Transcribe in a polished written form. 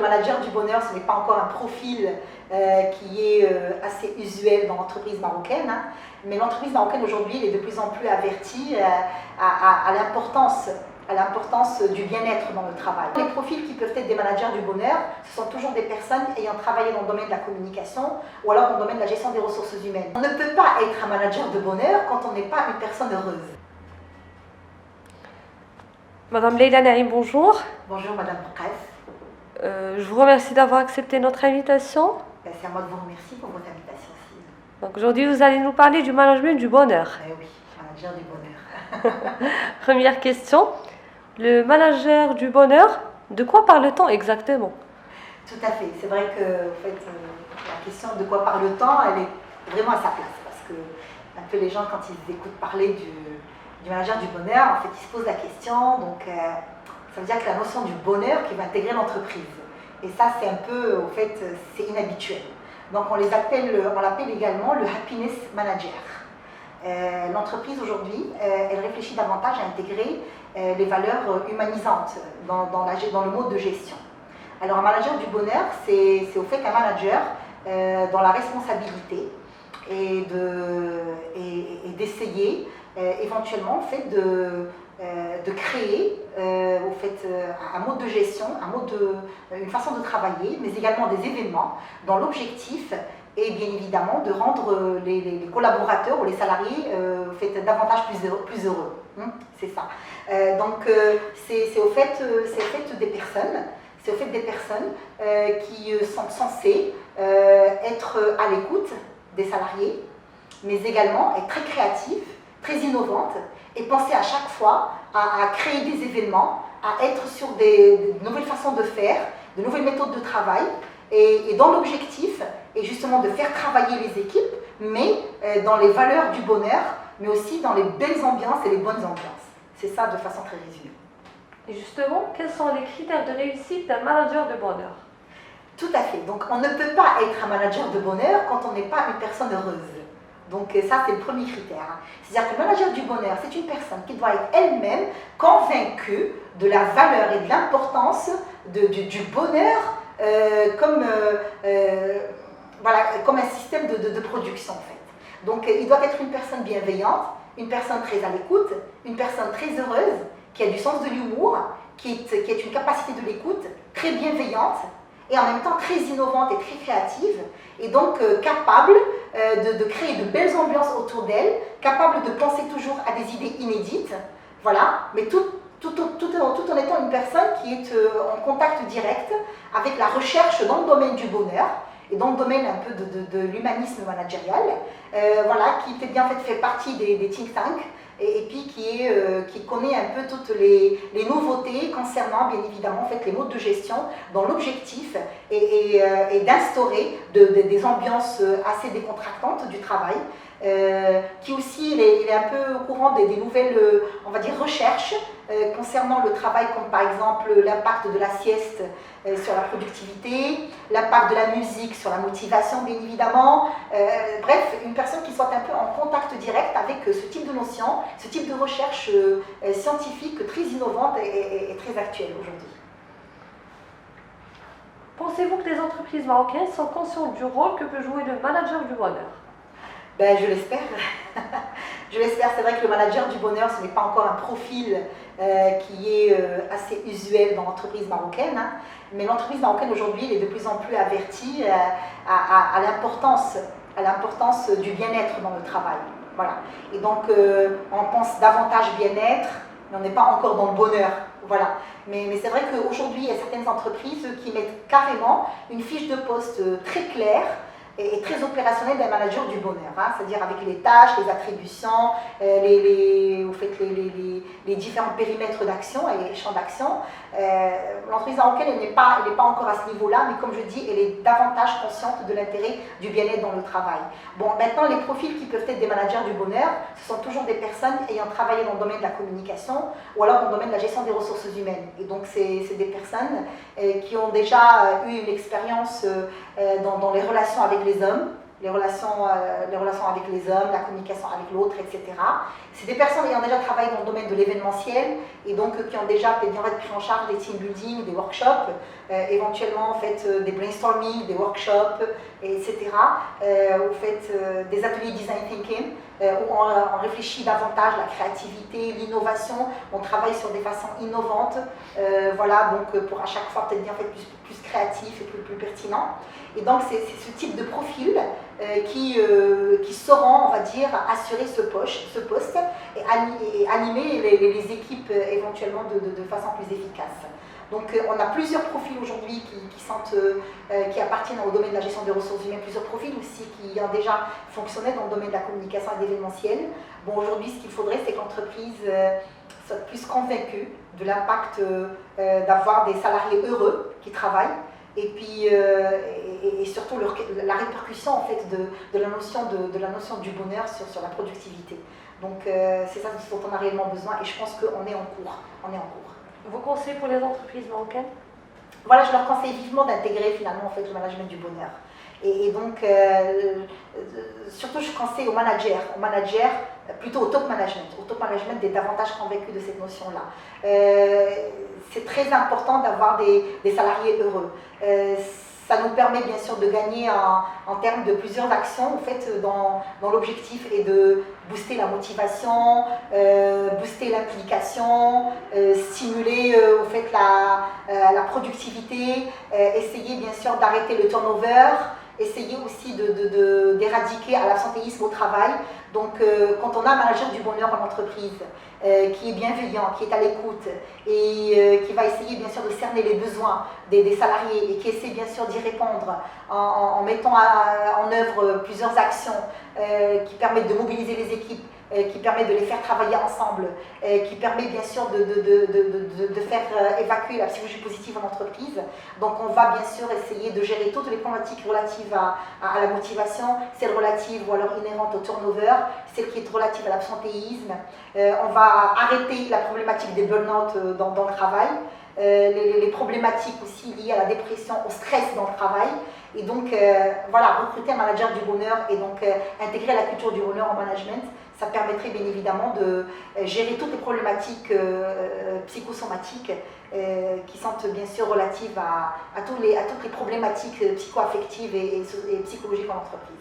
manager du bonheur, ce n'est pas encore un profil qui est assez usuel dans l'entreprise marocaine, hein, mais l'entreprise marocaine aujourd'hui est de plus en plus avertie à l'importance du bien-être dans le travail. Les profils qui peuvent être des managers du bonheur, ce sont toujours des personnes ayant travaillé dans le domaine de la communication ou alors dans le domaine de la gestion des ressources humaines. On ne peut pas être un manager de bonheur quand on n'est pas une personne heureuse. Madame Leila Naïm, bonjour. Bonjour Madame Boukhaz. Je vous remercie d'avoir accepté notre invitation. C'est à moi de vous remercier pour votre invitation aussi. Donc aujourd'hui, vous allez nous parler du management du bonheur. Oui, manager du bonheur. Première question. Le manager du bonheur, de quoi parle-t-on exactement? Tout à fait. C'est vrai que en fait, la question de quoi parle-t-on, elle est vraiment à sa place. Parce que un peu les gens, quand ils écoutent parler du manager du bonheur, en fait, ils se posent la question. Donc, ça veut dire que la notion du bonheur qui va intégrer l'entreprise. Et ça, c'est un peu, en fait, c'est inhabituel. Donc, on l'appelle également le happiness manager. L'entreprise aujourd'hui, elle réfléchit davantage à intégrer les valeurs humanisantes dans le mode de gestion. Alors un manager du bonheur, c'est au fait qu'un manager dans la responsabilité et d'essayer éventuellement en fait, de créer au fait, un mode de gestion, une façon de travailler, mais également des événements dont l'objectif et bien évidemment de rendre les collaborateurs ou les salariés davantage plus heureux. C'est ça. Donc c'est au fait des personnes qui sont censées être à l'écoute des salariés, mais également être très créatives, très innovantes et penser à chaque fois à créer des événements, à être sur de nouvelles façons de faire, de nouvelles méthodes de travail. Et dans l'objectif est justement de faire travailler les équipes, mais dans les valeurs du bonheur, mais aussi dans les belles ambiances et les bonnes ambiances. C'est ça de façon très résumée. Et justement, quels sont les critères de réussite d'un manager de bonheur? Tout à fait. Donc on ne peut pas être un manager de bonheur quand on n'est pas une personne heureuse. Donc ça, c'est le premier critère. C'est-à-dire que le manager du bonheur, c'est une personne qui doit être elle-même convaincue de la valeur et de l'importance du bonheur comme un système de production en fait. Donc il doit être une personne bienveillante, une personne très à l'écoute, une personne très heureuse, qui a du sens de l'humour, qui a une capacité de l'écoute très bienveillante et en même temps très innovante et très créative, et donc capable de créer de belles ambiances autour d'elle, capable de penser toujours à des idées inédites, voilà, mais tout en étant une personne qui est en contact direct avec la recherche dans le domaine du bonheur et dans le domaine un peu de l'humanisme managérial, voilà, qui fait partie des think tanks et puis qui connaît un peu toutes les nouveautés concernant bien évidemment en fait, les modes de gestion dont l'objectif est d'instaurer des ambiances assez décontractantes du travail, qui aussi il est un peu au courant des nouvelles on va dire recherches concernant le travail, comme par exemple l'impact de la sieste sur la productivité, l'impact de la musique sur la motivation bien évidemment, bref, une personne qui soit un peu en contact direct avec ce type de notions, ce type de recherche scientifique très innovante et très actuelle aujourd'hui. Pensez-vous que les entreprises marocaines sont conscientes du rôle que peut jouer le manager du bonheur? Ben, je l'espère. Je l'espère. C'est vrai que le manager du bonheur, ce n'est pas encore un profil qui est assez usuel dans l'entreprise marocaine, hein, mais l'entreprise marocaine aujourd'hui est de plus en plus avertie à l'importance du bien-être dans le travail. Voilà. Et donc, on pense davantage bien-être, mais on n'est pas encore dans le bonheur. Voilà. Mais c'est vrai qu'aujourd'hui, il y a certaines entreprises qui mettent carrément une fiche de poste très claire et très opérationnel d'un manager du bonheur, hein, c'est-à-dire avec les tâches, les attributions, les différents périmètres d'action et les champs d'action. L'entreprise marocaine, elle n'est pas encore à ce niveau-là, mais comme je dis, elle est davantage consciente de l'intérêt du bien-être dans le travail. Bon, maintenant, les profils qui peuvent être des managers du bonheur, ce sont toujours des personnes ayant travaillé dans le domaine de la communication ou alors dans le domaine de la gestion des ressources humaines. Et donc, c'est des personnes qui ont déjà eu une expérience dans les relations avec les hommes, les relations avec les hommes, la communication avec l'autre, etc. C'est des personnes ayant déjà travaillé dans le domaine de l'événementiel et donc qui ont déjà peut-être pris en charge des team building, des workshops, éventuellement en fait, des brainstorming, des workshops, etc. Ou des ateliers design thinking où on réfléchit davantage la créativité, l'innovation, on travaille sur des façons innovantes, voilà, donc pour à chaque fois peut-être bien fait plus créatif et plus pertinent. Et donc c'est ce type de profil qui sauront, on va dire, assurer ce poste et animer les équipes éventuellement de façon plus efficace. Donc on a plusieurs profils aujourd'hui qui appartiennent au domaine de la gestion des ressources humaines, plusieurs profils aussi qui ont déjà fonctionné dans le domaine de la communication et de l'événementiel. Bon, aujourd'hui, ce qu'il faudrait, c'est que l'entreprise soit plus convaincue de l'impact d'avoir des salariés heureux qui travaillent et puis et surtout la répercussion en fait de la notion du bonheur sur la productivité. Donc c'est ça dont on a réellement besoin et je pense qu'on est en cours. Vos conseils pour les entreprises marocaines? Voilà, je leur conseille vivement d'intégrer finalement en fait le management du bonheur. Et donc, surtout je conseille aux managers, plutôt au top management d'être davantage convaincu de cette notion-là. C'est très important d'avoir des salariés heureux. Ça nous permet bien sûr de gagner en termes de plusieurs actions en fait, dans l'objectif est de booster la motivation, booster l'implication, stimuler au fait, la productivité, essayer bien sûr d'arrêter le turnover, essayer aussi d'éradiquer l'absentéisme au travail. Donc quand on a un manager du bonheur en entreprise, qui est bienveillant, qui est à l'écoute et qui va essayer bien sûr de cerner les besoins des salariés et qui essaie bien sûr d'y répondre en mettant en œuvre plusieurs actions qui permettent de mobiliser les équipes, qui permettent de les faire travailler ensemble, qui permet bien sûr de faire évacuer la psychologie positive en entreprise. Donc on va bien sûr essayer de gérer toutes les problématiques relatives à la motivation, celles relatives ou alors inhérentes au turnover, celles qui est relative à l'absentéisme. On va arrêter la problématique des burn-out dans le travail, les problématiques aussi liées à la dépression, au stress dans le travail. Et donc, voilà, recruter un manager du bonheur et donc intégrer la culture du bonheur en management, ça permettrait bien évidemment de gérer toutes les problématiques psychosomatiques qui sont bien sûr relatives à toutes les problématiques psycho-affectives et psychologiques en entreprise.